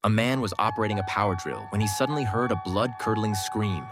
A man was operating a power drill when he suddenly heard a blood-curdling scream.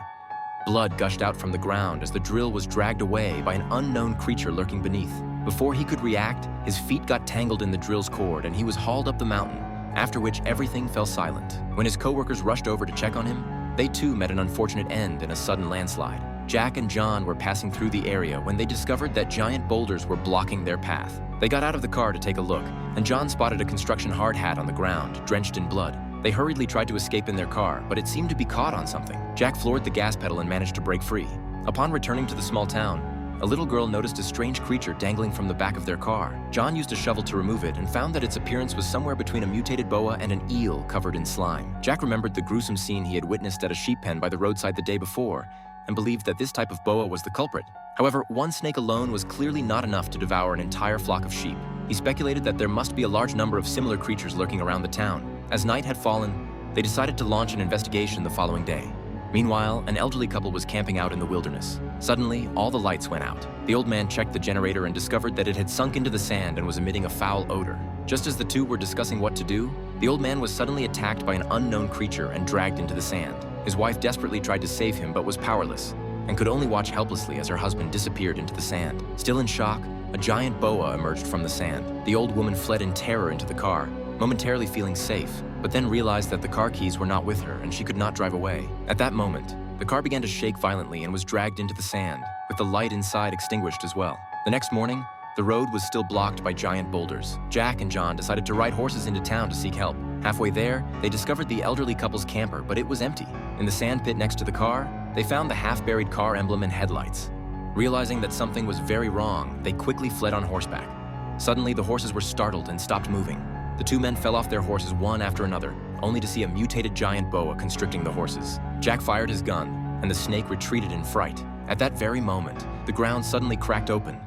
Blood gushed out from the ground as the drill was dragged away by an unknown creature lurking beneath. Before he could react, his feet got tangled in the drill's cord and he was hauled up the mountain, after which everything fell silent. When his co-workers rushed over to check on him, they too met an unfortunate end in a sudden landslide. Jack and John were passing through the area when they discovered that giant boulders were blocking their path. They got out of the car to take a look, and John spotted a construction hard hat on the ground, drenched in blood. They hurriedly tried to escape in their car, but it seemed to be caught on something. Jack floored the gas pedal and managed to break free. Upon returning to the small town, a little girl noticed a strange creature dangling from the back of their car. John used a shovel to remove it and found that its appearance was somewhere between a mutated boa and an eel covered in slime. Jack remembered the gruesome scene he had witnessed at a sheep pen by the roadside the day before, and believed that this type of boa was the culprit. However, one snake alone was clearly not enough to devour an entire flock of sheep. He speculated that there must be a large number of similar creatures lurking around the town. As night had fallen, they decided to launch an investigation the following day. Meanwhile, an elderly couple was camping out in the wilderness. Suddenly, all the lights went out. The old man checked the generator and discovered that it had sunk into the sand and was emitting a foul odor. Just as the two were discussing what to do, the old man was suddenly attacked by an unknown creature and dragged into the sand. His wife desperately tried to save him but was powerless, and could only watch helplessly as her husband disappeared into the sand. Still in shock, a giant boa emerged from the sand. The old woman fled in terror into the car, momentarily feeling safe, but then realized that the car keys were not with her and she could not drive away. At that moment, the car began to shake violently and was dragged into the sand, with the light inside extinguished as well. The next morning, the road was still blocked by giant boulders. Jack and John decided to ride horses into town to seek help. Halfway there, they discovered the elderly couple's camper, but it was empty. In the sand pit next to the car, they found the half-buried car emblem and headlights. Realizing that something was very wrong, they quickly fled on horseback. Suddenly, the horses were startled and stopped moving. The two men fell off their horses one after another, only to see a mutated giant boa constricting the horses. Jack fired his gun, and the snake retreated in fright. At that very moment, the ground suddenly cracked open,